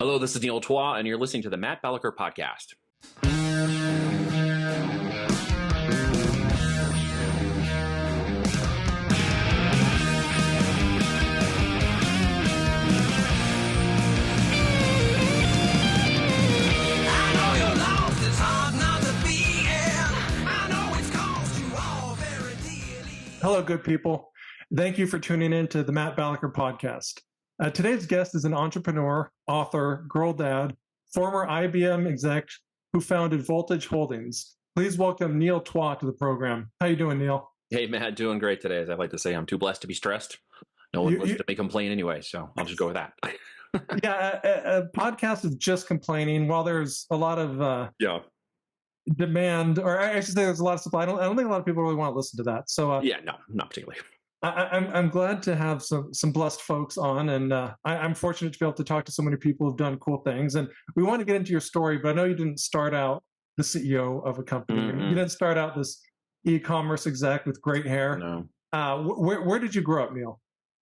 Hello, this is Neil Twa, and you're listening to the Matt Balaker podcast. Hello, good people. Thank you for tuning in to the Matt Balaker podcast. Today's guest is an entrepreneur, author, girl dad, former IBM exec who founded Voltage Holdings. Please welcome Neil Twa to the program. How you doing, Neil? Hey, Matt, doing great today. As I like to say, I'm too blessed to be stressed. No one listens to me complain anyway, so I'll just go with that. Yeah, a podcast is just complaining while there's a lot of demand, or I should say there's a lot of supply. I don't think a lot of people really want to listen to that. So no, not particularly. I'm glad to have some blessed folks on, and I'm fortunate to be able to talk to so many people who've done cool things. And we want to get into your story, but I know you didn't start out the CEO of a company. You didn't start out this e-commerce exec with great hair. No. Where did you grow up, Neil?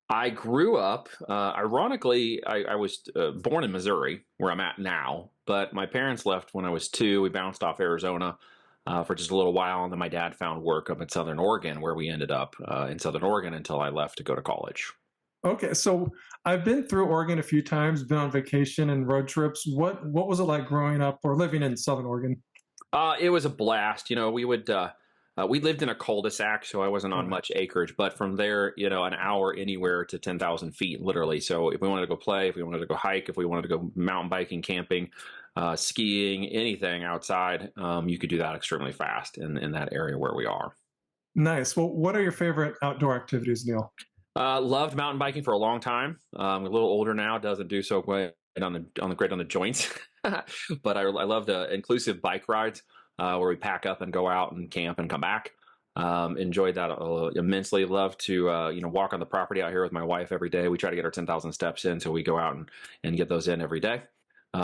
I grew up, ironically, I was born in Missouri, where I'm at now, but my parents left when I was 2. We bounced off Arizona for just a little while, and then my dad found work up in Southern Oregon, where we ended up in Southern Oregon until I left to go to college. Okay, so I've been through Oregon a few times, been on vacation and road trips. What was it like growing up or living in Southern Oregon? It was a blast. You know, we lived in a cul-de-sac, so I wasn't on much acreage. But from there, an hour anywhere to 10,000 feet, literally. So if we wanted to go play, if we wanted to go hike, if we wanted to go mountain biking, camping, skiing, anything outside, you could do that extremely fast in that area where we are. Nice. Well, what are your favorite outdoor activities, Neil? Loved mountain biking for a long time. I'm a little older now, doesn't do so great on the joints. But I love the inclusive bike rides. Where we pack up and go out and camp and come back. Enjoyed that immensely. Love to walk on the property out here with my wife every day. We try to get our 10,000 steps in, so we go out and get those in every day.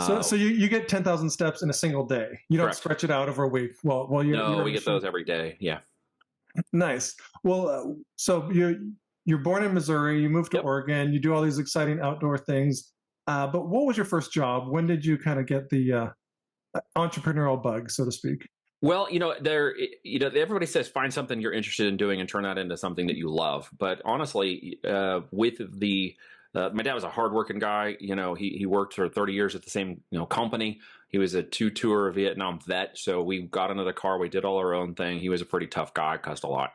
So you get 10,000 steps in a single day. You don't stretch it out over a week. Well, we get those every day. Yeah. Nice. Well, so you're born in Missouri. You moved to Oregon. You do all these exciting outdoor things. But what was your first job? When did you kind of get the entrepreneurial bug, so to speak? Well, everybody says find something you're interested in doing and turn that into something that you love. But honestly, with my dad was a hardworking guy. He worked for 30 years at the same company. He was a 2-tour Vietnam vet, so we got into the car. We did all our own thing. He was a pretty tough guy, cussed a lot.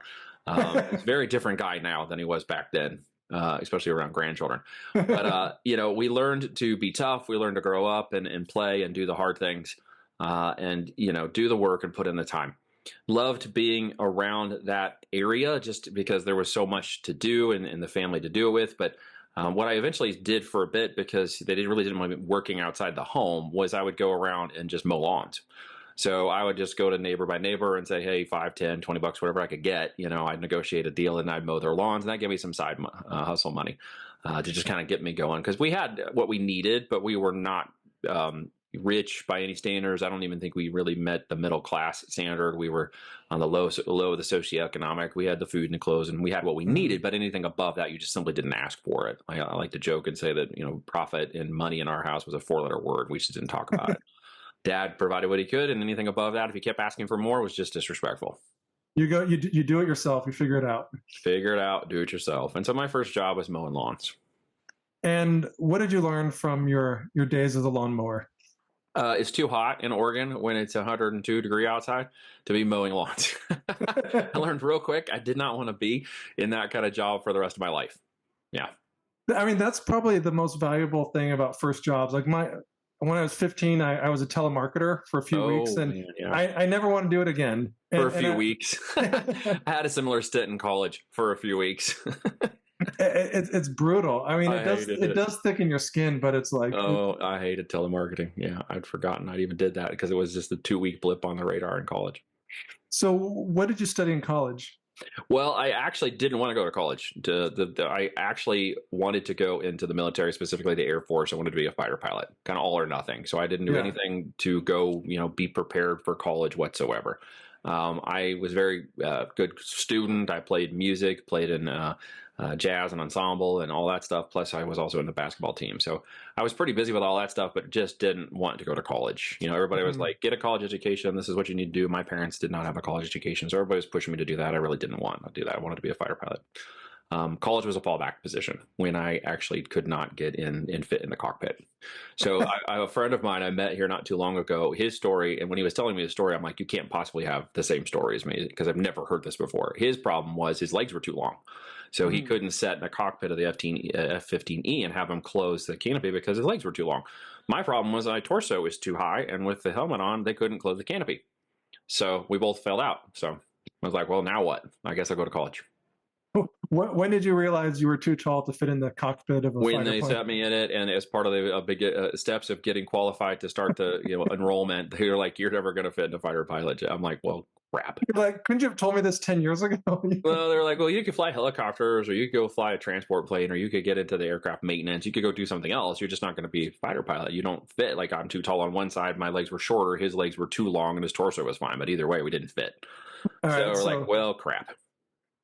He's a very different guy now than he was back then. Especially around grandchildren. But, we learned to be tough. We learned to grow up and play and do the hard things and do the work and put in the time. Loved being around that area just because there was so much to do and the family to do it with. But what I eventually did for a bit, because they didn't want me working outside the home, was I would go around and just mow lawns. So I would just go to neighbor by neighbor and say, hey, $5, $10, $20, whatever I could get. I'd negotiate a deal and I'd mow their lawns, and that gave me some side hustle money to just kind of get me going. Because we had what we needed, but we were not rich by any standards. I don't even think we really met the middle class standard. We were on the low of the socioeconomic. We had the food and the clothes, and we had what we needed. But anything above that, you just simply didn't ask for it. I like to joke and say that profit and money in our house was a 4-letter word. We just didn't talk about it. Dad provided what he could, and anything above that, if he kept asking for more, was just disrespectful. You do it yourself. You figure it out. Figure it out. Do it yourself. And so my first job was mowing lawns. And what did you learn from your days as a lawnmower? It's too hot in Oregon when it's 102 degree outside to be mowing lawns. I learned real quick I did not want to be in that kind of job for the rest of my life. Yeah. I mean, that's probably the most valuable thing about first jobs. Like when I was 15, I was a telemarketer for a few weeks, and man, yeah. I never want to do it again. For a few weeks. I had a similar stint in college for a few weeks. It's brutal. I mean, it does thicken your skin, but it's like... Oh, I hated telemarketing. Yeah, I'd forgotten I even did that because it was just a 2-week blip on the radar in college. So what did you study in college? Well, I actually didn't want to go to college. I actually wanted to go into the military, specifically the Air Force. I wanted to be a fighter pilot, kind of all or nothing. So I didn't do anything to go, be prepared for college whatsoever. I was a very good student. I played music, played in jazz and ensemble and all that stuff. Plus, I was also in the basketball team. So I was pretty busy with all that stuff, but just didn't want to go to college. Everybody was like, get a college education. This is what you need to do. My parents did not have a college education. So everybody was pushing me to do that. I really didn't want to do that. I wanted to be a fighter pilot. College was a fallback position when I actually could not get in and fit in the cockpit. So I have a friend of mine I met here not too long ago, his story, and when he was telling me the story, I'm like, you can't possibly have the same story as me because I've never heard this before. His problem was his legs were too long. So he couldn't sit in the cockpit of the F-15E and have him close the canopy because his legs were too long. My problem was my torso was too high, and with the helmet on, they couldn't close the canopy. So we both failed out. So I was like, well, now what? I guess I'll go to college. When did you realize you were too tall to fit in the cockpit of a when fighter they plane? set me in it, and as part of the big steps of getting qualified to start the enrollment, they were like, "You're never going to fit in a fighter pilot." I'm like, "Well, crap." You're like, couldn't you have told me this 10 years ago? Well, they're like, "Well, you could fly helicopters, or you could go fly a transport plane, or you could get into the aircraft maintenance. You could go do something else. You're just not going to be a fighter pilot. You don't fit. Like, I'm too tall on one side, my legs were shorter, his legs were too long, and his torso was fine. But either way, we didn't fit." All So right, we're like, "Well, crap."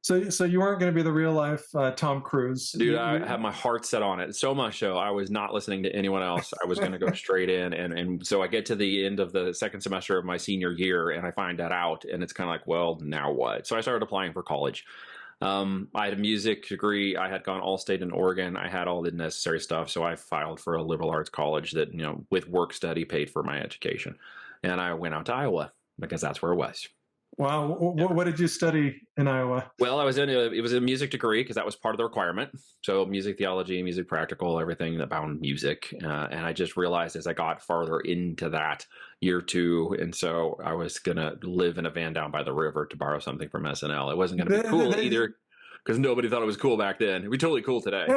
So you weren't going to be the real life Tom Cruise, dude. I had my heart set on it so much so I was not listening to anyone else. I was going to go straight in, and so I get to the end of the second semester of my senior year, and I find that out, and it's kind of like, well, now what? So I started applying for college. I had a music degree. I had gone all state in Oregon. I had all the necessary stuff, so I filed for a liberal arts college that with work study paid for my education, and I went out to Iowa because that's where it was. Wow. What did you study in Iowa? Well, it was a music degree because that was part of the requirement. So music theology, music practical, everything about music. And I just realized as I got farther into that year two, and so I was going to live in a van down by the river, to borrow something from SNL. It wasn't going to be cool either because nobody thought it was cool back then. It'd be totally cool today.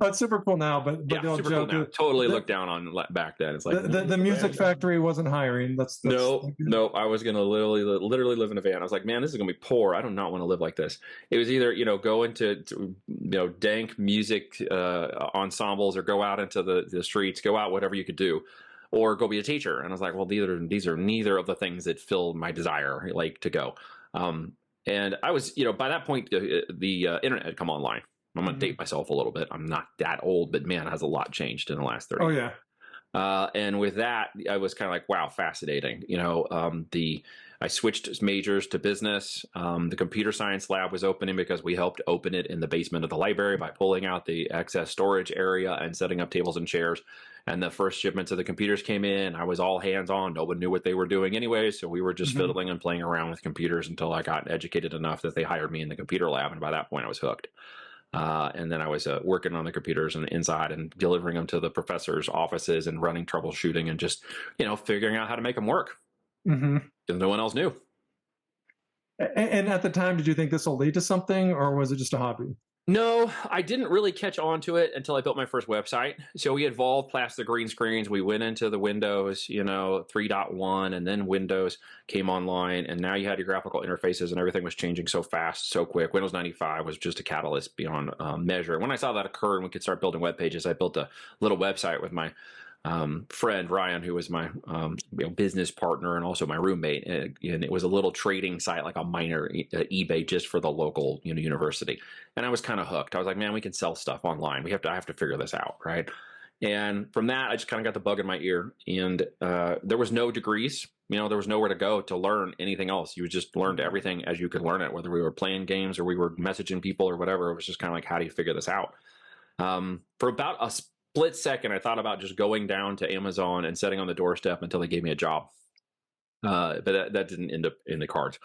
It's super cool now, but yeah, super cool now. Totally looked down on back then. It's like the music factory wasn't hiring. That's no. I was gonna literally live in a van. I was like, man, this is gonna be poor. I do not want to live like this. It was either go into dank music ensembles, or go out into the streets, go out whatever you could do, or go be a teacher. And I was like, well, these are neither of the things that fill my desire like to go. And I was, by that point, the internet had come online. I'm going to date myself a little bit. I'm not that old, but man, has a lot changed in the last 30 years. Yeah. And with that, I was kind of like, wow, fascinating. I switched majors to business. The computer science lab was opening because we helped open it in the basement of the library by pulling out the excess storage area and setting up tables and chairs. And the first shipments of the computers came in. I was all hands on. No one knew what they were doing anyway. So we were just fiddling and playing around with computers until I got educated enough that they hired me in the computer lab. And by that point, I was hooked. And then I was working on the computers and inside and delivering them to the professors' offices and running troubleshooting and just, figuring out how to make them work. Because no one else knew. And at the time, did you think this will lead to something, or was it just a hobby? No, I didn't really catch on to it until I built my first website. So we evolved past the green screens. We went into the Windows, 3.1, and then Windows came online. And now you had your graphical interfaces, and everything was changing so fast, so quick. Windows 95 was just a catalyst beyond measure. When I saw that occur and we could start building web pages, I built a little website with my friend Ryan, who was my business partner and also my roommate, and it was a little trading site, like a minor eBay, just for the local university. And I was kind of hooked. I was like, man, we can sell stuff online. I have to figure this out, right? And from that, I just kind of got the bug in my ear. And there was no degrees. There was nowhere to go to learn anything else. You just learned everything as you could learn it, whether we were playing games or we were messaging people or whatever. It was just kind of like, how do you figure this out? For about a split second, I thought about just going down to Amazon and sitting on the doorstep until they gave me a job. But that didn't end up in the cards.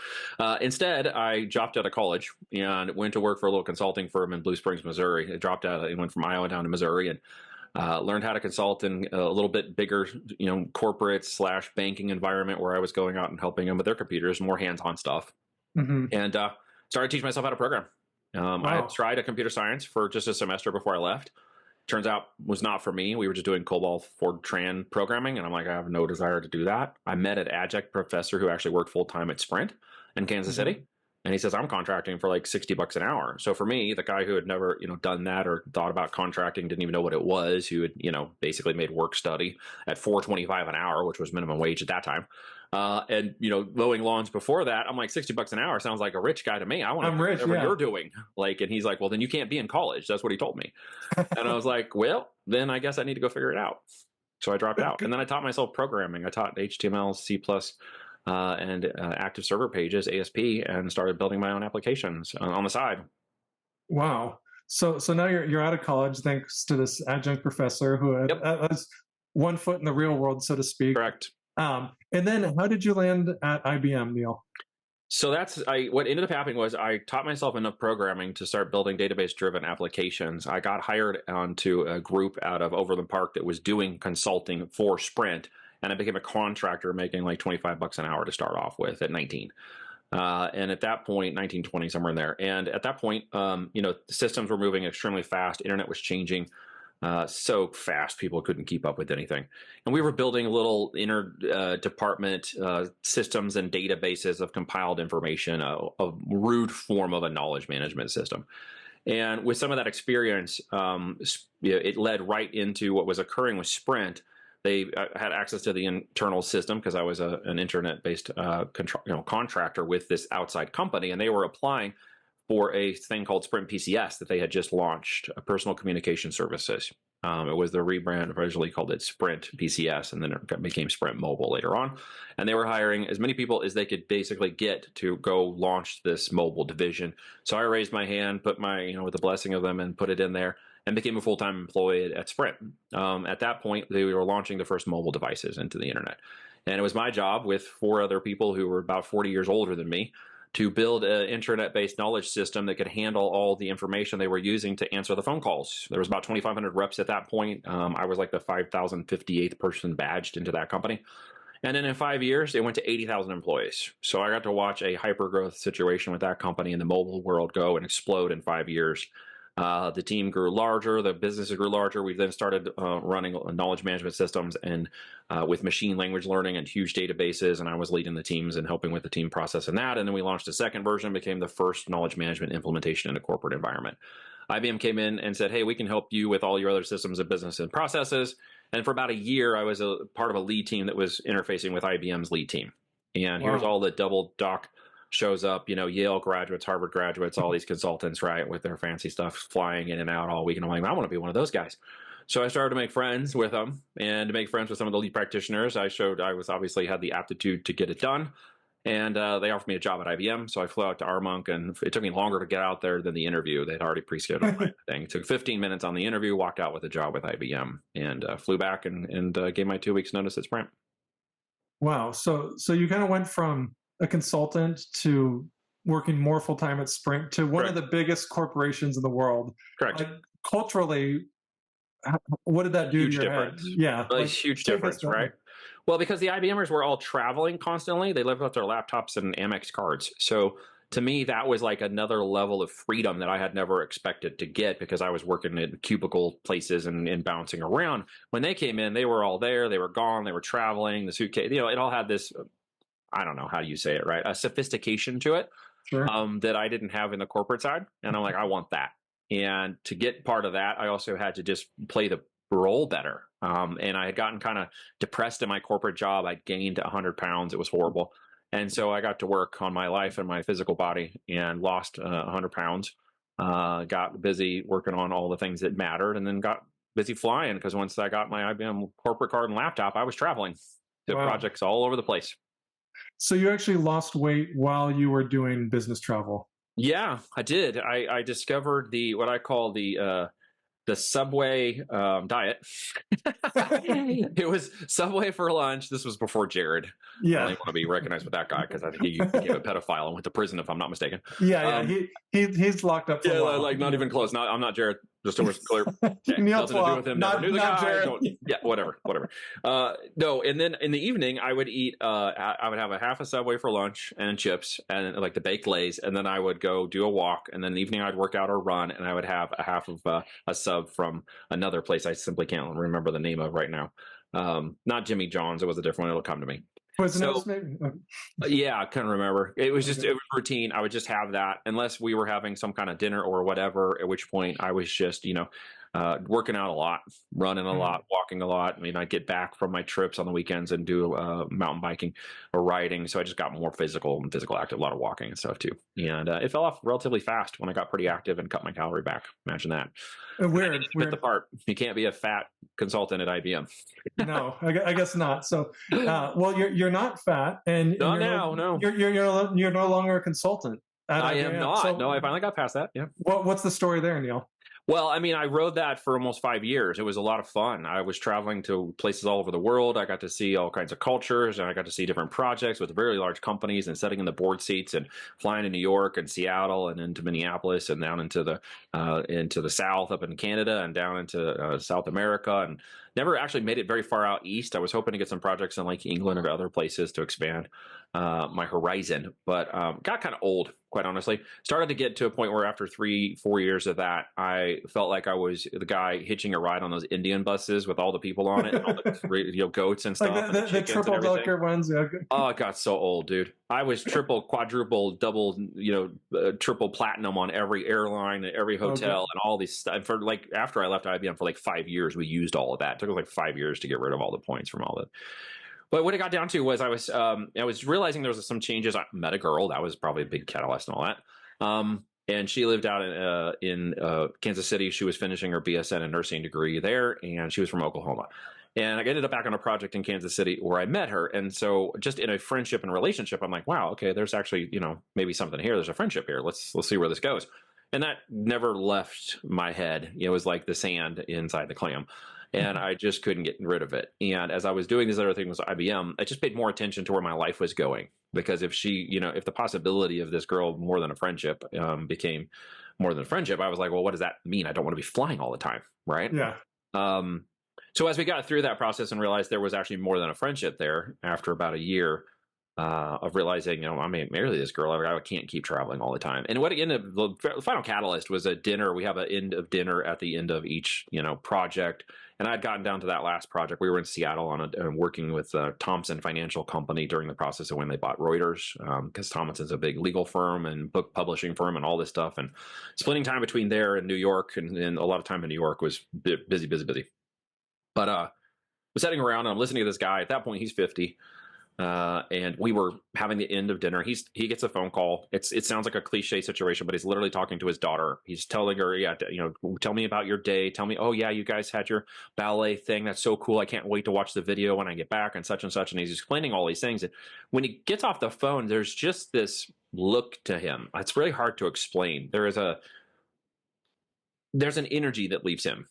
Instead, I dropped out of college and went to work for a little consulting firm in Blue Springs, Missouri. I dropped out and went from Iowa down to Missouri and learned how to consult in a little bit bigger, corporate/banking environment where I was going out and helping them with their computers, more hands-on stuff. And started teaching myself how to program. I had tried a computer science for just a semester before I left. Turns out was not for me. We were just doing COBOL Fortran programming, and I'm like, I have no desire to do that. I met an adjunct professor who actually worked full-time at Sprint in Kansas City. And he says, I'm contracting for like $60 an hour. So for me, the guy who had never, done that or thought about contracting, didn't even know what it was, who had, basically made work study at $4.25 an hour, which was minimum wage at that time. And mowing lawns before that, I'm like, $60 an hour sounds like a rich guy to me. I want to I'm do rich, whatever yeah. you're doing. Like, and he's like, well, then you can't be in college. That's what he told me. And I was like, well, then I guess I need to go figure it out. So I dropped out, and then I taught myself programming. I taught HTML, C++, and active server pages, ASP, and started building my own applications on the side. Wow. So now you're out of college thanks to this adjunct professor who has one foot in the real world, so to speak. Correct. And then how did you land at IBM, Neil? So what ended up happening was I taught myself enough programming to start building database-driven applications. I got hired onto a group out of Overland Park that was doing consulting for Sprint, and I became a contractor making like $25 an hour to start off with at 19. And at that point, 19, 20, somewhere in there. And at that point, the systems were moving extremely fast. Internet was changing so fast, people couldn't keep up with anything. And we were building little department systems and databases of compiled information, a rude form of a knowledge management system. And with some of that experience, it led right into what was occurring with Sprint. They had access to the internal system because I was an internet-based contractor with this outside company, and they were applying for a thing called Sprint PCS that they had just launched, personal communication services. It was the rebrand, originally called it Sprint PCS, and then it became Sprint Mobile later on. And they were hiring as many people as they could basically get to go launch this mobile division. So I raised my hand, put my, with the blessing of them, and put it in there, and became a full-time employee at Sprint. At that point, they were launching the first mobile devices into the internet. And it was my job, with 4 other people who were about 40 years older than me, to build an internet-based knowledge system that could handle all the information they were using to answer the phone calls. There was about 2,500 reps at that point. I was like the 5,058th person badged into that company. And then in 5 years, it went to 80,000 employees. So I got to watch a hyper-growth situation with that company in the mobile world go and explode in 5 years. The team grew larger, the businesses grew larger. We then started running knowledge management systems and with machine language learning and huge databases, and I was leading the teams and helping with the team process in that. And then we launched a second version, became the first knowledge management implementation in a corporate environment. IBM came in and said, hey, we can help you with all your other systems of business and processes. And for about a year, I was a part of a lead team that was interfacing with IBM's lead team. And here's all the double doc shows up, Yale graduates, Harvard graduates, all these consultants, right, with their fancy stuff flying in and out all week. And I'm like, I want to be one of those guys. So I started to make friends with them and to make friends with some of the lead practitioners. I obviously had the aptitude to get it done. And they offered me a job at IBM. So I flew out to Armonk, and it took me longer to get out there than the interview. They'd already pre-scheduled my thing. It took 15 minutes on the interview, walked out with a job with IBM, and flew back and gave my 2 weeks notice at Sprint. Wow. So you kind of went from a consultant to working more full-time at Sprint to one of the biggest corporations in the world. Correct. Culturally, what did that do huge to your difference. head? Yeah. Really huge difference, right? Well, because the IBMers were all traveling constantly, they lived with their laptops and Amex cards. So to me, that was like another level of freedom that I had never expected to get, because I was working in cubicle places and bouncing around. When they came in, they were all there, they were gone, they were traveling, the suitcase, it all had this, I don't know how you say it, right? A sophistication to it. Sure. That I didn't have in the corporate side. And I'm like, I want that. And to get part of that, I also had to just play the role better. And I had gotten kind of depressed in my corporate job. I'd gained 100 pounds. It was horrible. And so I got to work on my life and my physical body and lost 100 pounds. Got busy working on all the things that mattered, and then got busy flying, because once I got my IBM corporate card and laptop, I was traveling to projects all over the place. So you actually lost weight while you were doing business travel? Yeah, I did. I discovered what I call the Subway diet. It was Subway for lunch. This was before Jared. Yeah. I don't want to be recognized with that guy, because I think he became a pedophile and went to prison, if I'm not mistaken. Yeah. He's locked up for a while. Like not even close. I'm not Jared. Just to clear. Okay. Nothing to do with him. Never knew the guy. Jared. Yeah, whatever. No, and then in the evening, I would eat. I would have a half a Subway for lunch and chips and like the baked Lays, and then I would go do a walk, and then in the evening I'd work out or run, and I would have a half of a sub from another place I simply can't remember the name of right now. Not Jimmy John's. It was a different one. It'll come to me. So Quiznos, maybe? yeah, I couldn't remember. It was just, Okay. it was routine. I would just have that unless we were having some kind of dinner or whatever, at which point I was just, working out a lot, running a Mhm. lot, walking a lot. I mean, I'd get back from my trips on the weekends and do mountain biking or riding. So I just got more physical and physical active, a lot of walking and stuff too. And it fell off relatively fast when I got pretty active and cut my calorie back. Imagine that. And I Weird, didn't fit the weird. part. You can't be a fat consultant at IBM. No, I guess not. So, well, you're not fat, and Not now, no. you're no longer a consultant at I am IBM. not. No, So, I finally got past that. Yeah. what's the story there, Neil? Well, I mean, I rode that for almost 5 years. It was a lot of fun. I was traveling to places all over the world. I got to see all kinds of cultures, and I got to see different projects with very large companies and sitting in the board seats and flying to New York and Seattle and into Minneapolis and down into the South up in Canada and down into South America, and never actually made it very far out east. I was hoping to get some projects in like England or other places to expand my horizon, but got kind of old, quite honestly. Started to get to a point where after 3-4 years of that, I felt like I was the guy hitching a ride on those Indian buses with all the people on it and all the goats and Like stuff and the the chickens and triple everything. ducker ones. Yeah. Oh, it got so old, dude. I was triple, quadruple, double, triple platinum on every airline, every hotel, Okay. and all these stuff. For like after I left IBM for like 5 years, we used all of that. It took us like 5 years to get rid of all the points from all that. But what it got down to was I was realizing there was some changes. I met a girl that was probably a big catalyst and all that. And she lived out in Kansas City. She was finishing her BSN and nursing degree there, and she was from Oklahoma. And I ended up back on a project in Kansas City where I met her. And so just in a friendship and relationship, I'm like, wow, okay, there's actually, maybe something here. There's a friendship here. Let's see where this goes. And that never left my head. It was like the sand inside the clam. And I just couldn't get rid of it. And as I was doing these other things with IBM, I just paid more attention to where my life was going. Because if if the possibility of this girl more than a friendship became more than a friendship, I was like, well, what does that mean? I don't want to be flying all the time, right? Yeah. So as we got through that process and realized there was actually more than a friendship there, after about a year of realizing, I may marry this girl, I can't keep traveling all the time. And what ended up, the final catalyst was a dinner. We have an end of dinner at the end of each, project. And I'd gotten down to that last project. We were in Seattle working with Thomson Financial Company during the process of when they bought Reuters, because Thomson's a big legal firm and book publishing firm and all this stuff. And splitting time between there and New York, and a lot of time in New York was busy. But I was sitting around and I'm listening to this guy. At that point, he's 50. And we were having the end of dinner. He gets a phone call. It sounds like a cliche situation, but he's literally talking to his daughter. He's telling her, yeah, tell me about your day. Tell me, oh yeah, you guys had your ballet thing. That's so cool. I can't wait to watch the video when I get back and such and such. And he's explaining all these things. And when he gets off the phone, there's just this look to him. It's really hard to explain. There's an energy that leaves him.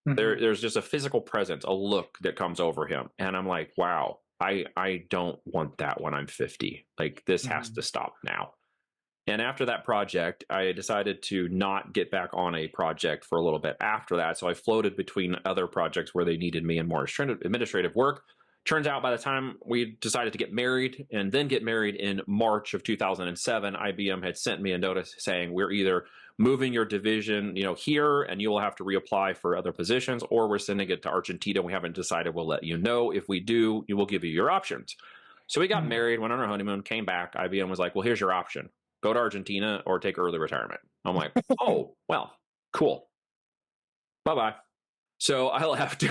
Mhm. There's just a physical presence, a look that comes over him. And I'm like, wow, I don't want that when I'm 50. Like, this has to stop now. And after that project, I decided to not get back on a project for a little bit after that. So I floated between other projects where they needed me and more administrative work. Turns out by the time we decided to get married and then get married in March of 2007, IBM had sent me a notice saying, we're either moving your division, here, and you will have to reapply for other positions, or we're sending it to Argentina. We haven't decided. We'll let you know. If we do, we will give you your options. So we got married, went on our honeymoon, came back. IBM was like, well, here's your option. Go to Argentina or take early retirement. I'm like, oh, well, cool. Bye-bye. So I left,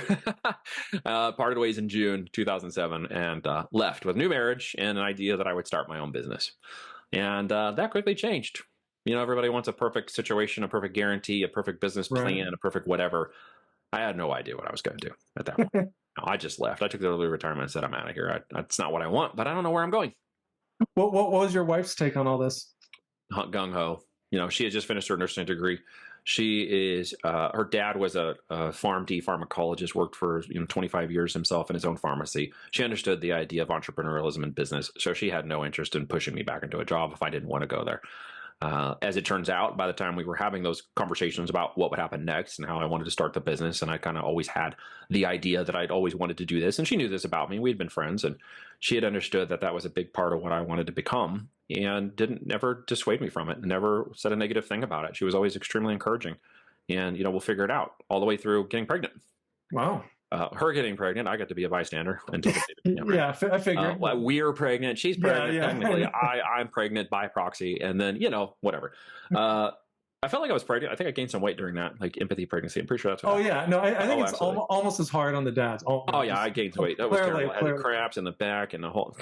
parted ways in June 2007, and left with a new marriage and an idea that I would start my own business. And that quickly changed. Everybody wants a perfect situation, a perfect guarantee, a perfect business plan, a perfect whatever. I had no idea what I was going to do at that point. No, I just left. I took the early retirement and said, I'm out of here. That's not what I want, but I don't know where I'm going. What was your wife's take on all this? Gung ho. She had just finished her nursing degree. She is, her dad was a PharmD pharmacologist, worked for 25 years himself in his own pharmacy. She understood the idea of entrepreneurialism and business, so she had no interest in pushing me back into a job if I didn't want to go there. As it turns out, by the time we were having those conversations about what would happen next and how I wanted to start the business, and I kind of always had the idea that I'd always wanted to do this, and she knew this about me. We'd been friends, and she had understood that that was a big part of what I wanted to become, and never dissuade me from it, never said a negative thing about it. She was always extremely encouraging, and we'll figure it out all the way through getting pregnant. Wow. her getting pregnant, I got to be a bystander until the baby came. Yeah, I figured. We're pregnant. She's pregnant. Yeah. Technically, I'm pregnant by proxy. And then, whatever. I felt like I was pregnant. I think I gained some weight during that, like empathy pregnancy. I'm pretty sure that's what happened. Yeah. No, I think it's almost as hard on the dads. Yeah, I gained weight. That was terrible. I had cramps in the back and the whole.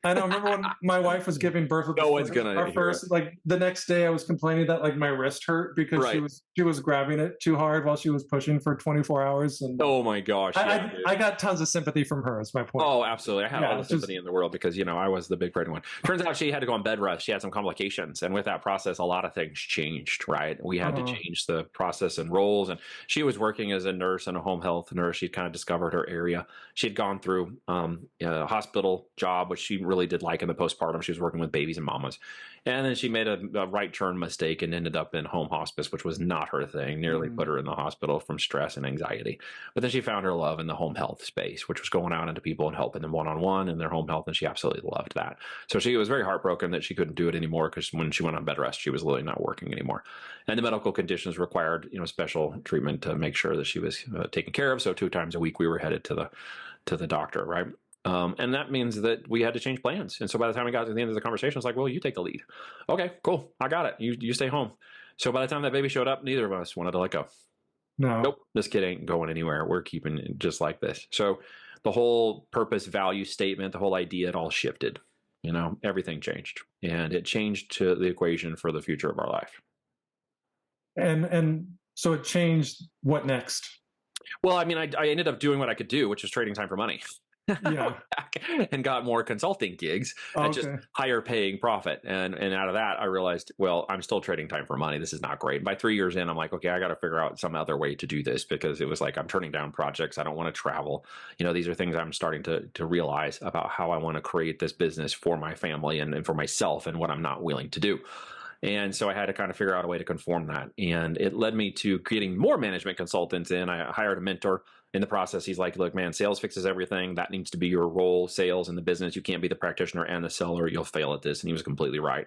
I know. Remember when my wife was giving birth with our first, like the next day I was complaining that like my wrist hurt because she was grabbing it too hard while she was pushing for 24 hours. And oh my gosh. I got tons of sympathy from her, is my point. Oh, absolutely. I had all the sympathy in the world because, I was the big pregnant one. Turns out she had to go on bed rest. She had some complications. And with that process, a lot of things changed, right? We had to change the process and roles. And she was working as a nurse and a home health nurse. She'd kind of discovered her area. She'd gone through a hospital job, which she really did like in the postpartum. She was working with babies and mamas. And then she made a right turn mistake and ended up in home hospice, which was not her thing. Nearly put her in the hospital from stress and anxiety. But then she found her love in the home health space, which was going out into people and helping them one-on-one in their home health. And she absolutely loved that. So she was very heartbroken that she couldn't do it anymore because when she went on bed rest, she was literally not working anymore. And the medical conditions required, special treatment to make sure that she was taken care of. So 2 times a week we were headed to the doctor, right? And that means that we had to change plans. And so by the time we got to the end of the conversation, it's like, well, you take the lead. Okay, cool. I got it. You stay home. So by the time that baby showed up, neither of us wanted to let go. No. Nope. This kid ain't going anywhere. We're keeping it just like this. So the whole purpose value statement, the whole idea, it all shifted. Everything changed. And it changed to the equation for the future of our life. And so it changed. What next? Well, I mean, I ended up doing what I could do, which was trading time for money. Yeah. And got more consulting gigs at just higher paying profit. And out of that, I realized, well, I'm still trading time for money. This is not great. And by 3 years in, I'm like, okay, I got to figure out some other way to do this because it was like, I'm turning down projects. I don't want to travel. These are things I'm starting to realize about how I want to create this business for my family and for myself and what I'm not willing to do. And so I had to kind of figure out a way to conform that. And it led me to getting more management consultants in. I hired a mentor. In the process, he's like, look, man, sales fixes everything. That needs to be your role, sales in the business. You can't be the practitioner and the seller. You'll fail at this. And he was completely right.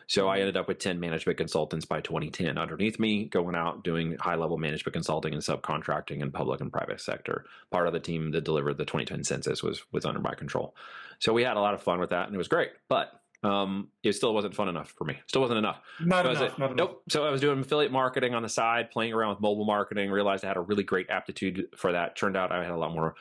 So I ended up with 10 management consultants by 2010 underneath me, going out doing high-level management consulting and subcontracting in public and private sector. Part of the team that delivered the 2010 census was under my control. So we had a lot of fun with that, and it was great. But it still wasn't fun enough for me. Still wasn't enough. Not enough. Nope. So I was doing affiliate marketing on the side, playing around with mobile marketing, realized I had a really great aptitude for that. Turned out I had a lot more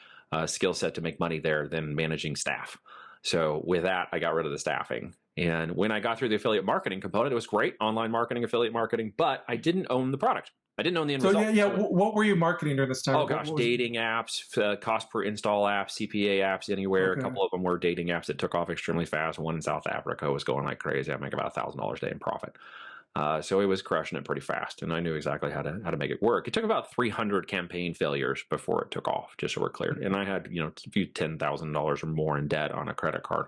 skill set to make money there than managing staff. So with that, I got rid of the staffing. And when I got through the affiliate marketing component, it was great. Online marketing, affiliate marketing, but I didn't own the product. I didn't own the end result. What were you marketing during this time? Oh gosh, dating apps, cost per install apps, CPA apps, anywhere. A couple of them were dating apps that took off extremely fast. One in South Africa was going like crazy. I make about $1,000 a day in profit. So it was crushing it pretty fast, and I knew exactly how to make it work. It took about 300 campaign failures before it took off, just so we're clear. And I had a few $10,000 or more in debt on a credit card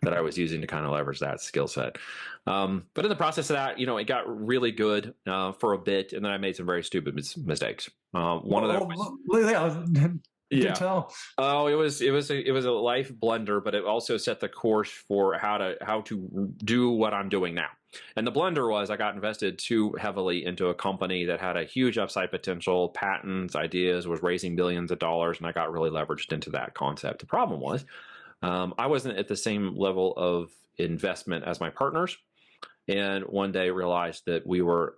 that I was using to kind of leverage that skill set. But in the process of that, it got really good for a bit, and then I made some very stupid mistakes. One of them was. Yeah. Tell. Oh, it was a life blunder, but it also set the course for how to do what I'm doing now. And the blunder was I got invested too heavily into a company that had a huge upside potential, patents, ideas, was raising billions of dollars, and I got really leveraged into that concept. The problem was I wasn't at the same level of investment as my partners, and one day realized that we were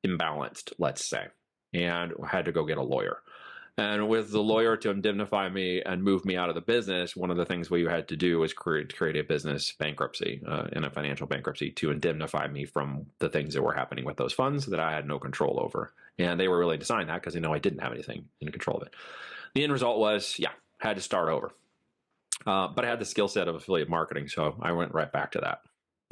imbalanced, let's say, and had to go get a lawyer. And with the lawyer to indemnify me and move me out of the business, one of the things we had to do was create a business bankruptcy and a financial bankruptcy to indemnify me from the things that were happening with those funds that I had no control over. And they were willing to sign that because they know I didn't have anything in control of it. The end result was, had to start over. But I had the skill set of affiliate marketing, so I went right back to that.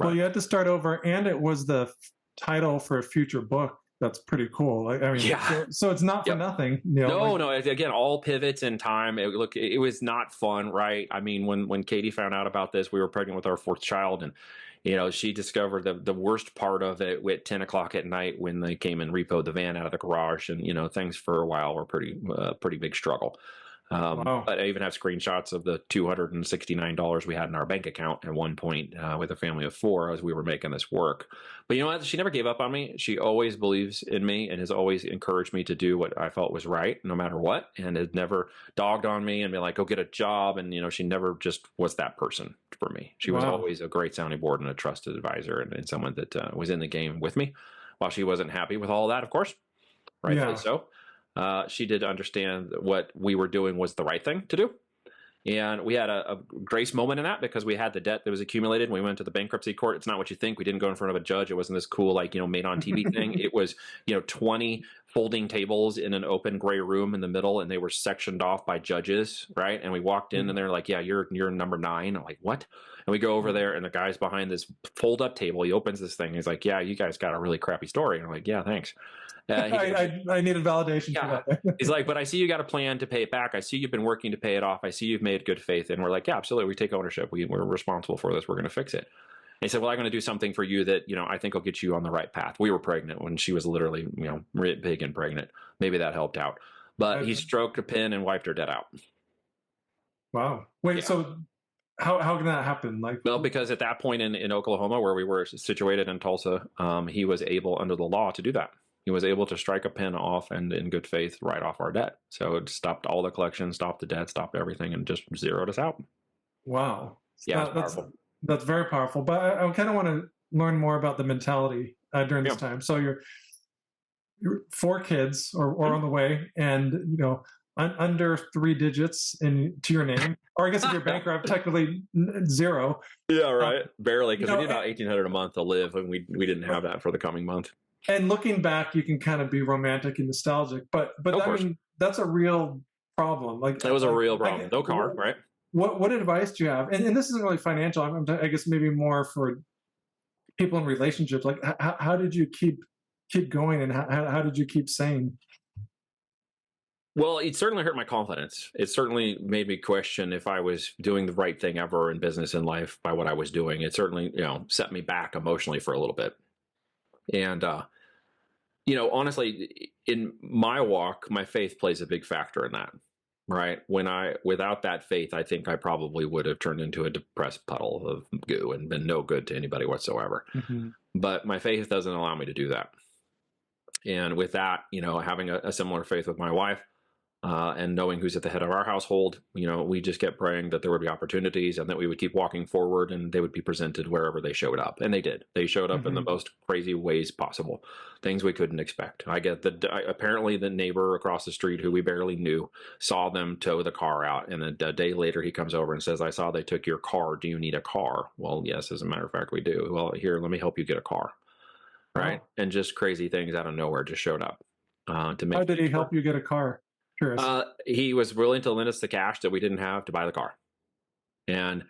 Right. Well, you had to start over, and it was the title for a future book. That's pretty cool. So it's not for nothing. No. Again, all pivots in time. It was not fun, right? I mean, when Katie found out about this, we were pregnant with our 4th child, and she discovered the worst part of it at 10 o'clock at night when they came and repoed the van out of the garage, and things for a while were pretty big struggle. Wow. But I even have screenshots of the $269 we had in our bank account at one point with a family of 4 as we were making this work. But you know what? She never gave up on me. She always believes in me and has always encouraged me to do what I felt was right, no matter what, and has never dogged on me and been like, go get a job. And, she never just was that person for me. She was Wow. always a great sounding board and a trusted advisor and someone that was in the game with me. While she wasn't happy with all of that, of course, rightfully so. She did understand that what we were doing was the right thing to do. And we had a grace moment in that because we had the debt that was accumulated. We went to the bankruptcy court. It's not what you think. We didn't go in front of a judge. It wasn't this cool, made on TV thing. It was, 20 folding tables in an open gray room in the middle, and they were sectioned off by judges, right? And we walked in and they're like, yeah, you're number 9. I'm like, what? And we go over there and the guy's behind this fold up table. He opens this thing. He's like, yeah, you guys got a really crappy story. And I'm like, yeah, thanks. I needed validation for that. He's like, but I see you got a plan to pay it back. I see you've been working to pay it off. I see you've made good faith. And we're like, yeah, absolutely. We take ownership. We're responsible for this. We're going to fix it. And he said, well, I'm going to do something for you that, I think will get you on the right path. We were pregnant when she was literally, big and pregnant. Maybe that helped out. But he stroked a pin and wiped her debt out. Wow. Wait, so how can that happen? Well, because at that point in Oklahoma, where we were situated in Tulsa, he was able under the law to do that. He was able to strike a pin off and in good faith write off our debt. So it stopped all the collection, stopped the debt, stopped everything, and just zeroed us out. Wow. Yeah, that's very powerful. But I kind of want to learn more about the mentality during this time. So you're 4 kids or on the way, and under 3 digits to your name, or I guess if you're bankrupt, technically 0. Yeah, right. Barely, because we need about $1,800 a month to live, and we didn't have that for the coming month. And looking back, you can kind of be romantic and nostalgic, but I mean, that's a real problem. That was a real problem. No car, right? What advice do you have? And this isn't really financial. I guess maybe more for people in relationships. How did you keep going, and how did you keep sane? Well, it certainly hurt my confidence. It certainly made me question if I was doing the right thing ever in business and life by what I was doing. It certainly, set me back emotionally for a little bit. And, honestly, in my walk, my faith plays a big factor in that, right? Without that faith, I think I probably would have turned into a depressed puddle of goo and been no good to anybody whatsoever. Mm-hmm. But my faith doesn't allow me to do that. And with that, having a similar faith with my wife, and knowing who's at the head of our household, we just kept praying that there would be opportunities and that we would keep walking forward and they would be presented wherever they showed up. And they did. They showed up in the most crazy ways possible, things we couldn't expect. Apparently the neighbor across the street who we barely knew saw them tow the car out. And then a day later he comes over and says, I saw they took your car. Do you need a car? Well, yes, as a matter of fact, we do. Well, here, let me help you get a car. Right. Wow. And just crazy things out of nowhere just showed up. How did he help you get a car? He was willing to lend us the cash that we didn't have to buy the car. And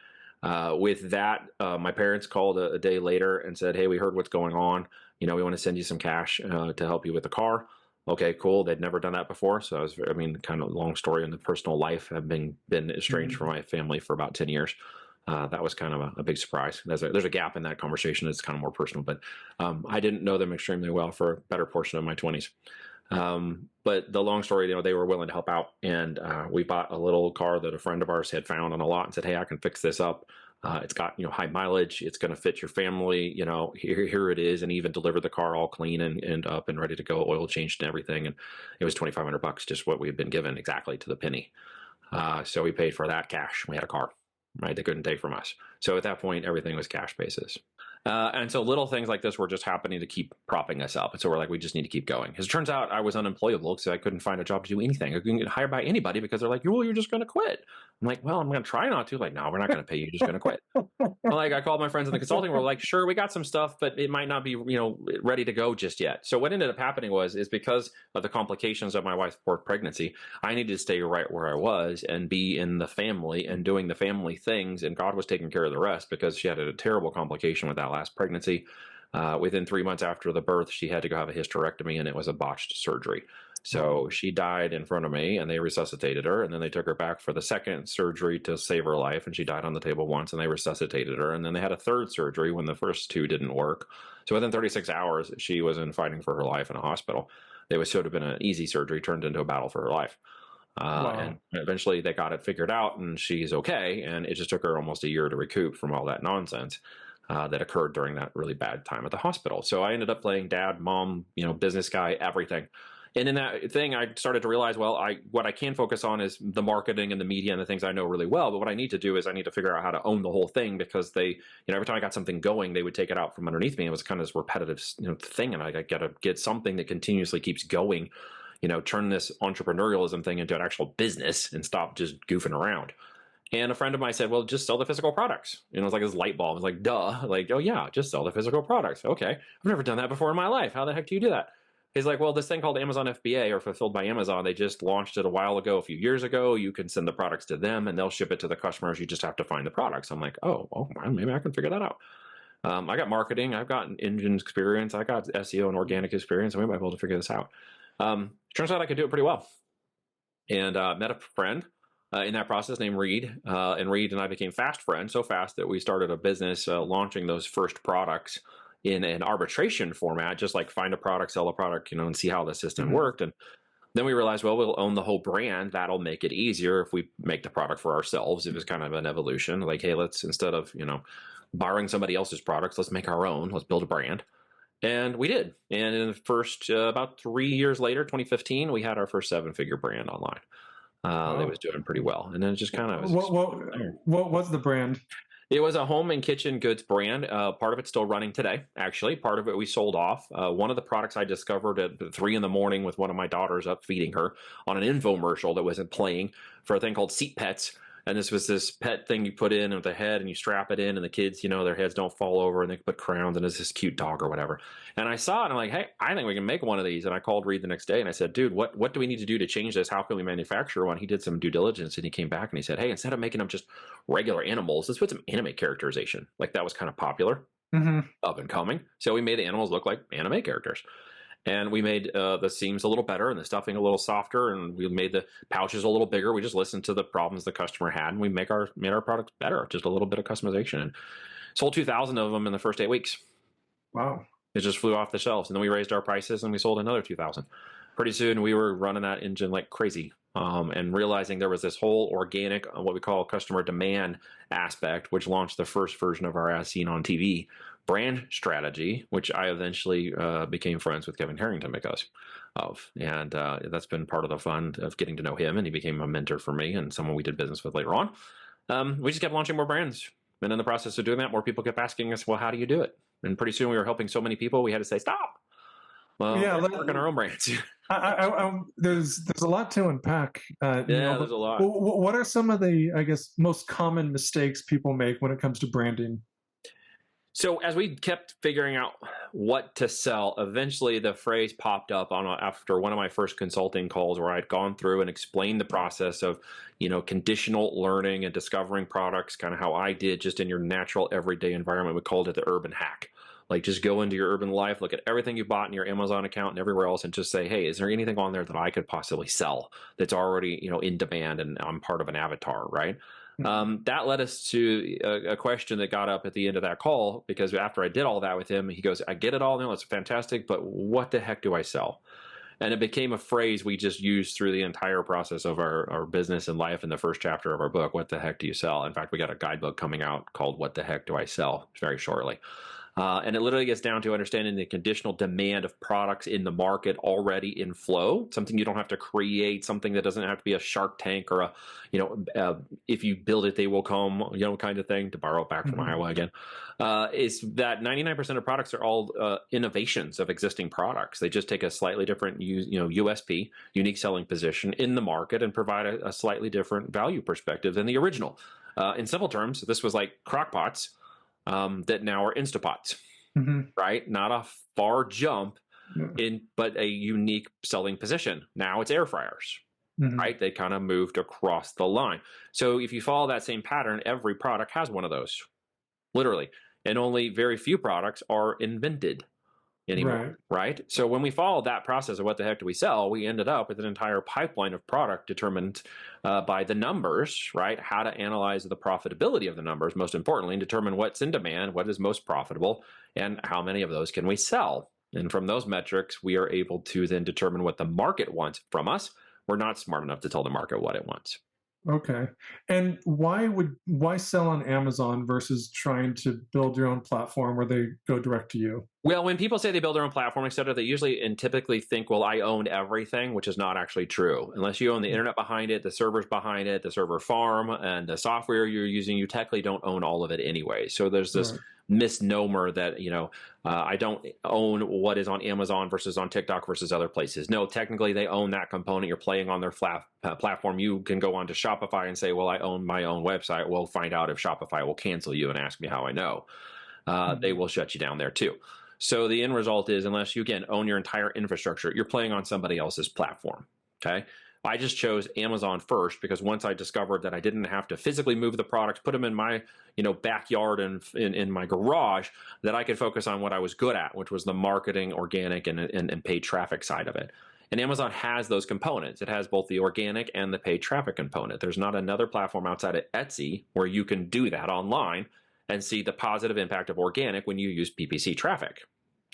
with that, my parents called a day later and said, hey, we heard what's going on. We want to send you some cash to help you with the car. Okay, cool. They'd never done that before. So kind of long story in the personal life. I've been estranged from my family for about 10 years. That was kind of a big surprise. There's a gap in that conversation. It's kind of more personal, but I didn't know them extremely well for a better portion of my 20s. But the long story, they were willing to help out, and we bought a little car that a friend of ours had found on a lot and said, hey, I can fix this up. It's got, high mileage. It's going to fit your family. Here it is. And even delivered the car all clean and up and ready to go, oil changed and everything. And it was $2,500, just what we had been given exactly to the penny. So we paid for that cash. We had a car, right? They couldn't take from us. So at that point, everything was cash basis. And so little things like this were just happening to keep propping us up. And so we're like, we just need to keep going. As it turns out, I was unemployable, so I couldn't find a job to do anything. I couldn't get hired by anybody because they're like, well, you're just going to quit. I'm like, well, I'm going to try not to. Like, no, we're not going to pay you. You're just going to quit. I called my friends in the consulting world, like, sure, we got some stuff, but it might not be, ready to go just yet. So what ended up happening is because of the complications of my wife's fourth pregnancy, I needed to stay right where I was and be in the family and doing the family things. And God was taking care of the rest because she had a terrible complication with that last pregnancy. Within 3 months after the birth, she had to go have a hysterectomy, and it was a botched surgery. So she died in front of me, and they resuscitated her, and then they took her back for the second surgery to save her life, and she died on the table once, and they resuscitated her, and then they had a third surgery when the first 2 didn't work. So within 36 hours, she was in fighting for her life in a hospital. It was sort of been an easy surgery turned into a battle for her life. Wow. And eventually they got it figured out and she's okay. And it just took her almost a year to recoup from all that nonsense that occurred during that really bad time at the hospital. So I ended up playing dad, mom, business guy, everything. And in that thing, I started to realize, well, what I can focus on is the marketing and the media and the things I know really well. But what I need to do is I need to figure out how to own the whole thing, because they, every time I got something going, they would take it out from underneath me. It was kind of this repetitive, thing, and I got to get something that continuously keeps going. Turn this entrepreneurialism thing into an actual business and stop just goofing around. And a friend of mine said, well, just sell the physical products. It was like this light bulb. I was like, duh. Like, oh yeah, just sell the physical products. Okay. I've never done that before in my life. How the heck do you do that? He's like, well, this thing called Amazon FBA, or Fulfilled by Amazon, they just launched it a while ago, a few years ago. You can send the products to them and they'll ship it to the customers. You just have to find the products. I'm like, oh, well, maybe I can figure that out. I got marketing. I've got engine experience. I got SEO and organic experience. So we might be able to figure this out. Turns out I could do it pretty well. And met a friend in that process named Reed. And Reed and I became fast friends, so fast that we started a business launching those first products in an arbitration format, just like find a product, sell a product, and see how the system worked. And then we realized, well, we'll own the whole brand. That'll make it easier if we make the product for ourselves. It was kind of an evolution. Like, hey, let's, instead of, borrowing somebody else's products, let's make our own. Let's build a brand. And we did. And in the first, about 3 years later, 2015, we had our first 7-figure brand online. That was doing pretty well. And then it just kind of what was the brand? It was a home and kitchen goods brand. Part of it's still running today, actually. Part of it we sold off. One of the products I discovered at 3 a.m. with one of my daughters up feeding her on an infomercial that wasn't playing for a thing called Seat Pets. And this was this pet thing you put in with the head and you strap it in, and the kids, their heads don't fall over, and they put crowns, and it's this cute dog or whatever. And I saw it and I'm like, hey, I think we can make one of these. And I called Reed the next day and I said, dude, what do we need to do to change this? How can we manufacture one? He did some due diligence and he came back and he said, hey, instead of making them just regular animals, let's put some anime characterization. Like, that was kind of popular, up and coming. So we made the animals look like anime characters. And we made the seams a little better and the stuffing a little softer, and we made the pouches a little bigger. We just listened to the problems the customer had, and we made our products better, just a little bit of customization. And sold 2,000 of them in the first 8 weeks. Wow. It just flew off the shelves. And then we raised our prices and we sold another 2,000. Pretty soon we were running that engine like crazy, and realizing there was this whole organic, what we call customer demand aspect, which launched the first version of our As Seen on TV brand strategy, which I eventually became friends with Kevin Harrington because of. And that's been part of the fun of getting to know him, and he became a mentor for me and someone we did business with later on. We just kept launching more brands. And in the process of doing that, more people kept asking us, well, how do you do it? And pretty soon we were helping so many people, we had to say, stop. Well, yeah, let's work on our own brands. There's a lot to unpack. There's a lot. What are some of the, I guess, most common mistakes people make when it comes to branding? So as we kept figuring out what to sell, eventually the phrase popped up after one of my first consulting calls, where I'd gone through and explained the process of, conditional learning and discovering products, kind of how I did just in your natural everyday environment. We called it the urban hack. Like, just go into your urban life, look at everything you bought in your Amazon account and everywhere else, and just say, hey, is there anything on there that I could possibly sell that's already, in demand and I'm part of an avatar, right? That led us to a question that got up at the end of that call, because after I did all that with him, he goes, I get it all now, it's fantastic, but what the heck do I sell? And it became a phrase we just used through the entire process of our business and life in the first chapter of our book, What the Heck Do You Sell? In fact, we got a guidebook coming out called What the Heck Do I Sell? Very shortly. And it literally gets down to understanding the conditional demand of products in the market already in flow, something you don't have to create, something that doesn't have to be a Shark Tank or if you build it, they will come, kind of thing, to borrow it back from Iowa again. Is that 99% of products are all innovations of existing products. They just take a slightly different, USP, unique selling position in the market, and provide a slightly different value perspective than the original. In simple terms, this was like crock pots. That now are Instapots, right? Not a far jump but a unique selling position. Now it's air fryers, right? They kind of moved across the line. So if you follow that same pattern, every product has one of those, literally, and only very few products are invented anymore, right? So when we followed that process of what the heck do we sell, we ended up with an entire pipeline of product determined by the numbers, right? How to analyze the profitability of the numbers, most importantly, and determine what's in demand, what is most profitable, and how many of those can we sell. And from those metrics, we are able to then determine what the market wants from us, we're not smart enough to tell the market what it wants. Okay. And why sell on Amazon versus trying to build your own platform where they go direct to you? Well, when people say they build their own platform, et cetera, they usually and typically think, well, I own everything, which is not actually true. Unless you own the internet behind it, the servers behind it, the server farm, and the software you're using, you technically don't own all of it anyway. So there's this misnomer that, I don't own what is on Amazon versus on TikTok versus other places. No, technically they own that component. You're playing on their platform. You can go on to Shopify and say, well, I own my own website. We'll find out if Shopify will cancel you and ask me how I know. They will shut you down there too. So the end result is, unless you, again, own your entire infrastructure, you're playing on somebody else's platform, okay? I just chose Amazon first because once I discovered that I didn't have to physically move the products, put them in my backyard and in my garage, that I could focus on what I was good at, which was the marketing, organic, and paid traffic side of it. And Amazon has those components. It has both the organic and the paid traffic component. There's not another platform outside of Etsy where you can do that online and see the positive impact of organic when you use PPC traffic.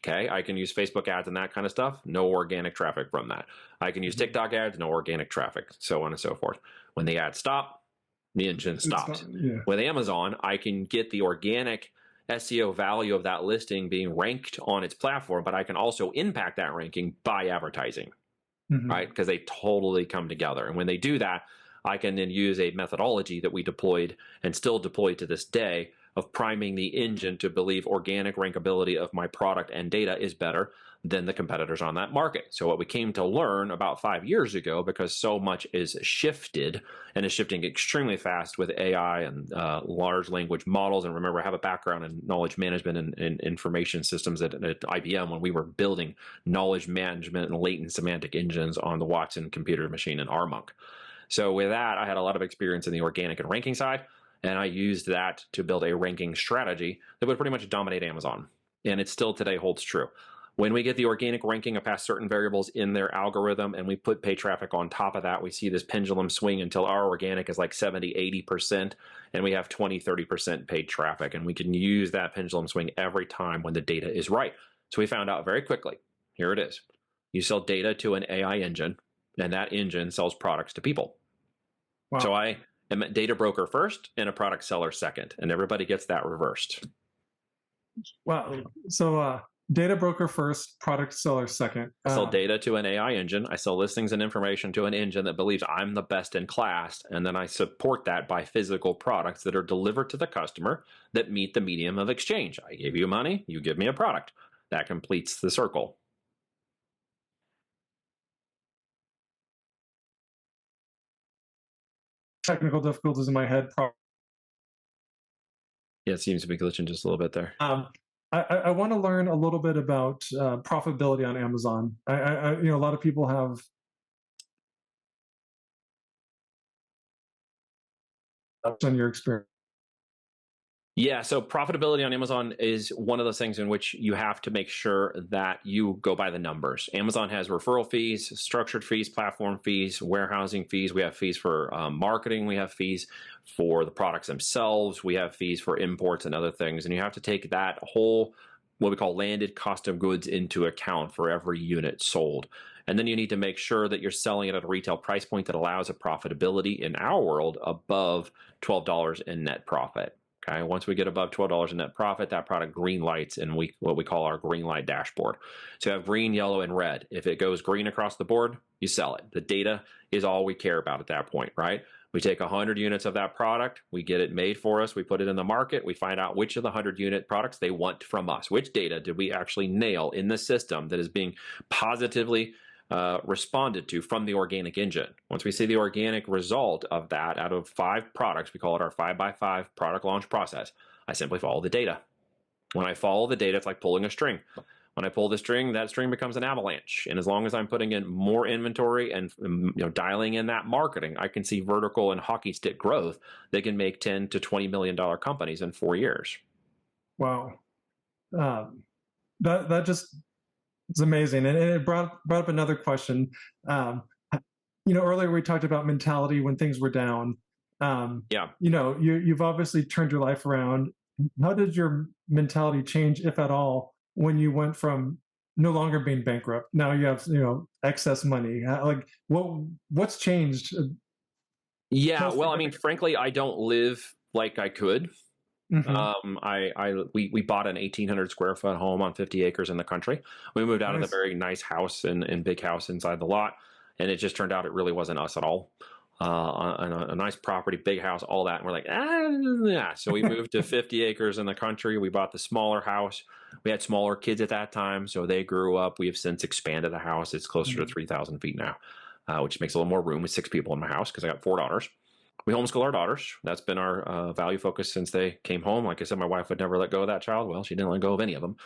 Okay, I can use Facebook ads and that kind of stuff. No organic traffic from that. I can use TikTok ads, no organic traffic, so on and so forth. When the ads stop, the engine stops. With Amazon, I can get the organic SEO value of that listing being ranked on its platform, but I can also impact that ranking by advertising, right? Because they totally come together. And when they do that, I can then use a methodology that we deployed and still deploy to this day of priming the engine to believe organic rankability of my product and data is better than the competitors on that market. So what we came to learn about 5 years ago, because so much is shifted and is shifting extremely fast with AI and large language models. And remember, I have a background in knowledge management and information systems at IBM when we were building knowledge management and latent semantic engines on the Watson computer machine and RMonk. So with that, I had a lot of experience in the organic and ranking side. And I used that to build a ranking strategy that would pretty much dominate Amazon. And it still today holds true. When we get the organic ranking of past certain variables in their algorithm and we put paid traffic on top of that, we see this pendulum swing until our organic is like 70, 80%, and we have 20, 30% paid traffic. And we can use that pendulum swing every time when the data is right. So we found out very quickly, here it is. You sell data to an AI engine, and that engine sells products to people. Wow. So I am a data broker first and a product seller second, and everybody gets that reversed. Wow. So data broker first, product seller second. I sell data to an AI engine. I sell listings and information to an engine that believes I'm the best in class, and then I support that by physical products that are delivered to the customer that meet the medium of exchange. I give you money, you give me a product. That completes the circle. Technical difficulties in my head. Yeah, it seems to be glitching just a little bit there. I want to learn a little bit about profitability on Amazon. A lot of people have on your experience. Yeah, so profitability on Amazon is one of those things in which you have to make sure that you go by the numbers. Amazon has referral fees, structured fees, platform fees, warehousing fees. We have fees for marketing. We have fees for the products themselves. We have fees for imports and other things. And you have to take that whole, what we call landed cost of goods, into account for every unit sold. And then you need to make sure that you're selling it at a retail price point that allows a profitability in our world above $12 in net profit. Okay, once we get above $12 in net profit, that product green lights in what we call our green light dashboard. So you have green, yellow, and red. If it goes green across the board, you sell it. The data is all we care about at that point, right? We take 100 units of that product, we get it made for us, we put it in the market, we find out which of the 100 unit products they want from us. Which data did we actually nail in the system that is being positively responded to from the organic engine. Once we see the organic result of that out of 5 products, we call it our 5x5 product launch process, I simply follow the data. When I follow the data, it's like pulling a string. When I pull the string, that string becomes an avalanche. And as long as I'm putting in more inventory and dialing in that marketing, I can see vertical and hockey stick growth that can make $10 to $20 million companies in 4 years. Wow. That just... It's amazing. And it brought up another question. Earlier we talked about mentality when things were down. You've obviously turned your life around. How did your mentality change, if at all, when you went from no longer being bankrupt. Now you have, excess money. Like what's changed? Tell Yeah, us the well, I mean, difference. frankly, I don't live like I could. Hmm. We bought an 1,800 square foot home on 50 acres in the country. We moved out of the Nice. very nice house and big house inside the lot, and it just turned out it really wasn't us at all. A nice property, big house, all that, and we're like, yeah. So we moved to 50 acres in the country. We bought the smaller house. We had smaller kids at that time, so they grew up. We have since expanded the house. It's closer to Mhm. 3,000 feet now, which makes a little more room with 6 people in my house because I got 4 daughters. We homeschool our daughters. That's been our value focus since they came home. Like I said, my wife would never let go of that child. Well, she didn't let go of any of them.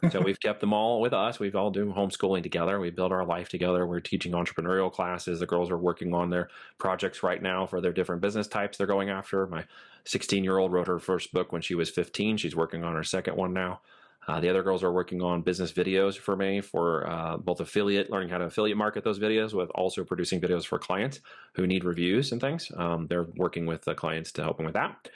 So we've kept them all with us. We've all do homeschooling together. We build our life together. We're teaching entrepreneurial classes. The girls are working on their projects right now for their different business types they're going after. My 16-year-old wrote her first book when she was 15. She's working on her second one now. The other girls are working on business videos for me for both learning how to affiliate market those videos, with also producing videos for clients who need reviews and things. They're working with the clients to help them with that.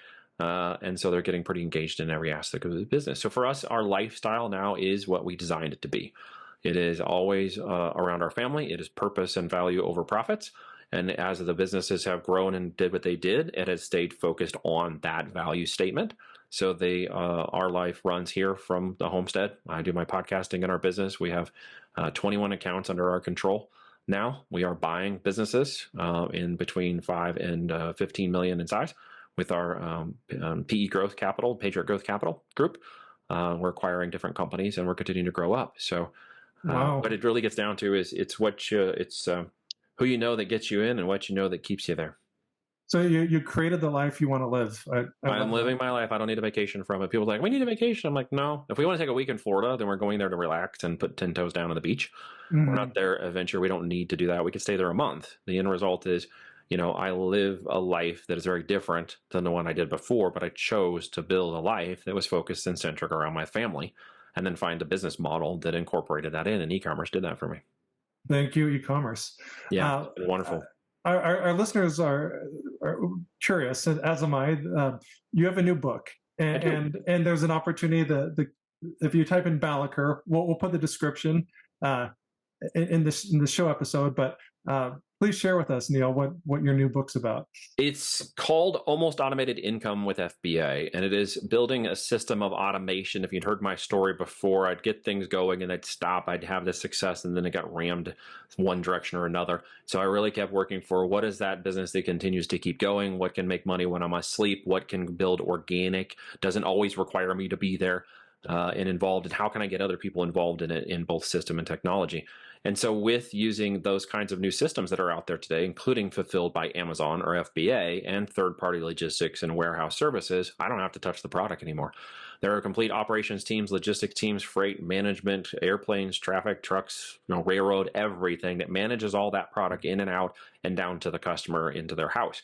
And so they're getting pretty engaged in every aspect of the business. So for us, our lifestyle now is what we designed it to be. It is always around our family. It is purpose and value over profits. And as the businesses have grown and did what they did, it has stayed focused on that value statement. So our life runs here from the homestead. I do my podcasting in our business. We have 21 accounts under our control. Now we are buying businesses in between 5 and 15 million in size with our PE growth capital, Patriot Growth Capital group. We're acquiring different companies and we're continuing to grow up. So Wow. what it really gets down to is it's who you know that gets you in and what you know that keeps you there. So you created the life you want to live. I I'm love that. living my life. I don't need a vacation from it. People are like, we need a vacation. I'm like, no. If we want to take a week in Florida, then we're going there to relax and put 10 toes down on the beach. We're not Hmm. there adventure. We don't need to do that. We could stay there a month. The end result is, I live a life that is very different than the one I did before, but I chose to build a life that was focused and centric around my family and then find a business model that incorporated that in. And e-commerce did that for me. Thank you, e-commerce. Yeah, Uh, it's been wonderful. our listeners are curious, as am I. You have a new book, I do. and there's an opportunity if you type in Balaker, we'll put the description uh, in the show episode. But please share with us, Neil, what your new book's about. It's called Almost Automated Income with FBA, and it is building a system of automation. If you'd heard my story before, I'd get things going and they'd stop. I'd have this success, and then it got rammed one direction or another. So I really kept working for what is that business that continues to keep going? What can make money when I'm asleep? What can build organic? Doesn't always require me to be there and involved. And how can I get other people involved in it in both system and technology? And so with using those kinds of new systems that are out there today, including fulfilled by Amazon or FBA and third-party logistics and warehouse services, I don't have to touch the product anymore. There are complete operations teams, logistics teams, freight management, airplanes, traffic, trucks, railroad, everything that manages all that product in and out and down to the customer into their house.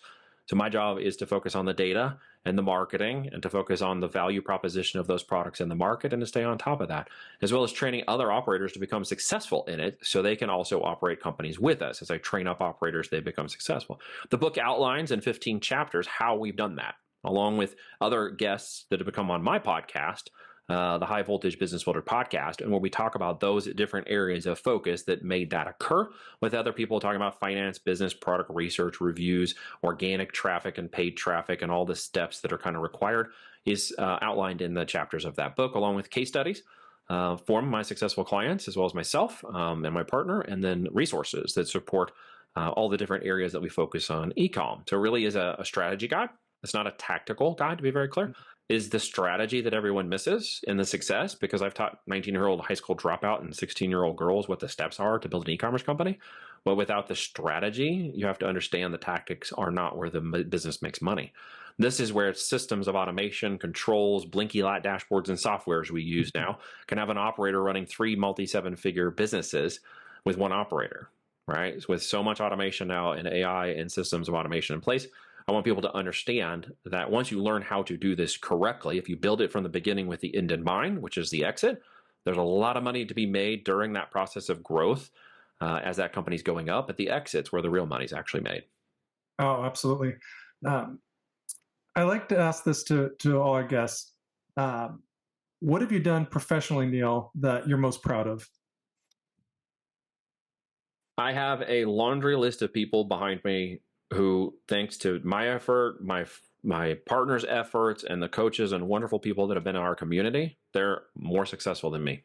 So my job is to focus on the data and the marketing and to focus on the value proposition of those products in the market and to stay on top of that, as well as training other operators to become successful in it so they can also operate companies with us. As I train up operators, they become successful. The book outlines in 15 chapters how we've done that, along with other guests that have become on my podcast, the High Voltage Business Builder podcast, and where we talk about those different areas of focus that made that occur, with other people talking about finance, business, product research, reviews, organic traffic and paid traffic, and all the steps that are kind of required is outlined in the chapters of that book, along with case studies for my successful clients, as well as myself and my partner, and then resources that support all the different areas that we focus on e-com. So it really is a strategy guide. It's not a tactical guide, to be very clear. Is the strategy that everyone misses in the success, because I've taught 19-year-old high school dropout and 16-year-old girls what the steps are to build an e-commerce company. But without the strategy, you have to understand the tactics are not where the business makes money. This is where systems of automation, controls, blinky light dashboards, and softwares we use now can have an operator running 3 multi-7-figure businesses with one operator, right? With so much automation now and AI and systems of automation in place, I want people to understand that once you learn how to do this correctly, if you build it from the beginning with the end in mind, which is the exit, there's a lot of money to be made during that process of growth as that company's going up. At the exits where the real money's actually made. Oh, absolutely. Um, I like to ask this to all our guests. What have you done professionally, Neil, that you're most proud of? I have a laundry list of people behind me who, thanks to my effort, my partner's efforts, and the coaches and wonderful people that have been in our community, they're more successful than me.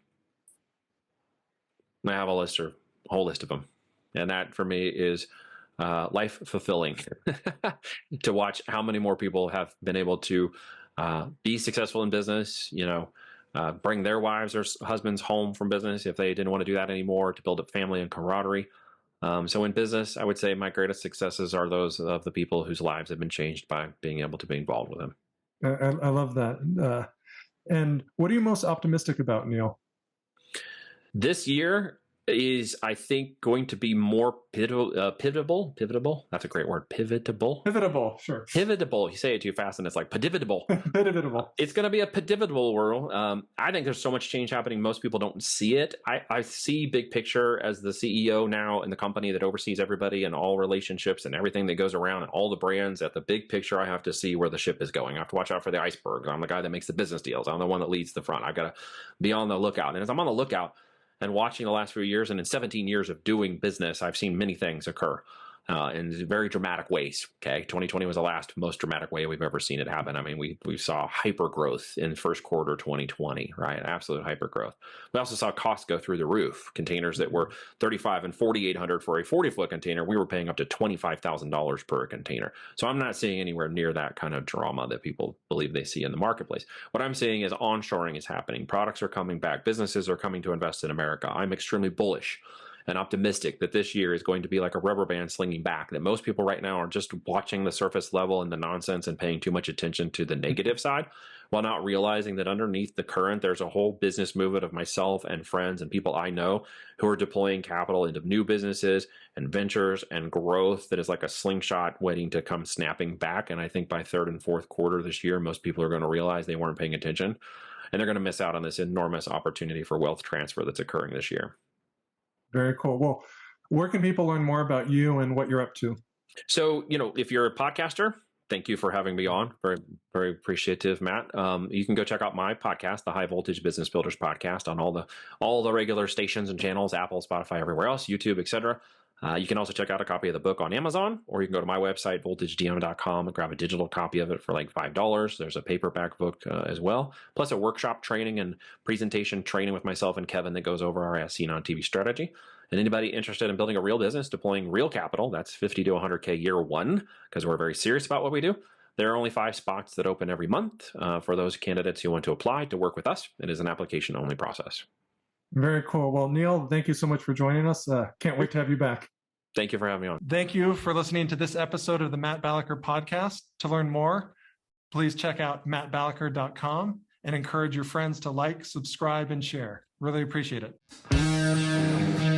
I have a whole list of them. And that for me is life fulfilling to watch how many more people have been able to be successful in business, bring their wives or husbands home from business if they didn't want to do that anymore, to build up family and camaraderie. So in business, I would say my greatest successes are those of the people whose lives have been changed by being able to be involved with them. I love that. And what are you most optimistic about, Neil? This year is, I think, going to be more pivotable. That's a great word. Pivotable. Sure. Pivotable. You say it too fast and it's like pivotable. Pivotable. It's going to be a pivotable world. I think there's so much change happening. Most people don't see it. I see big picture as the CEO now in the company that oversees everybody and all relationships and everything that goes around and all the brands. At the big picture, I have to see where the ship is going. I have to watch out for the iceberg. I'm the guy that makes the business deals. I'm the one that leads the front. I've got to be on the lookout. And as I'm on the lookout, and watching the last few years, and in 17 years of doing business, I've seen many things occur in very dramatic ways. Okay, 2020 was the last most dramatic way we've ever seen it happen. I mean, we saw hyper growth in first quarter 2020, right? Absolute hyper growth. We also saw costs go through the roof. Containers that were $3,500 and $4,800 for a 40-foot container, we were paying up to $25,000 per container. So I'm not seeing anywhere near that kind of drama that people believe they see in the marketplace. What I'm seeing is onshoring is happening. Products are coming back. Businesses are coming to invest in America. I'm extremely bullish and optimistic that this year is going to be like a rubber band slinging back, that most people right now are just watching the surface level and the nonsense and paying too much attention to the negative side, while not realizing that underneath the current, there's a whole business movement of myself and friends and people I know who are deploying capital into new businesses and ventures and growth that is like a slingshot waiting to come snapping back. And I think by third and fourth quarter this year, most people are going to realize they weren't paying attention, and they're going to miss out on this enormous opportunity for wealth transfer that's occurring this year. Very cool. Well, where can people learn more about you and what you're up to? So, if you're a podcaster, thank you for having me on. Very, very appreciative, Matt. You can go check out my podcast, the High Voltage Business Builders Podcast, on all the regular stations and channels, Apple, Spotify, everywhere else, YouTube, etc. You can also check out a copy of the book on Amazon, or you can go to my website, voltagedm.com, and grab a digital copy of it for like $5. There's a paperback book as well, plus a workshop training and presentation training with myself and Kevin that goes over our as seen on TV strategy. And anybody interested in building a real business, deploying real capital, that's 50 to 100K year one, because we're very serious about what we do. There are only 5 spots that open every month for those candidates who want to apply to work with us. It is an application-only process. Very cool. Well, Neil, thank you so much for joining us. Can't wait to have you back. Thank you for having me on. Thank you for listening to this episode of the Matt Balaker podcast. To learn more, please check out mattbalaker.com and encourage your friends to like, subscribe, and share. Really appreciate it.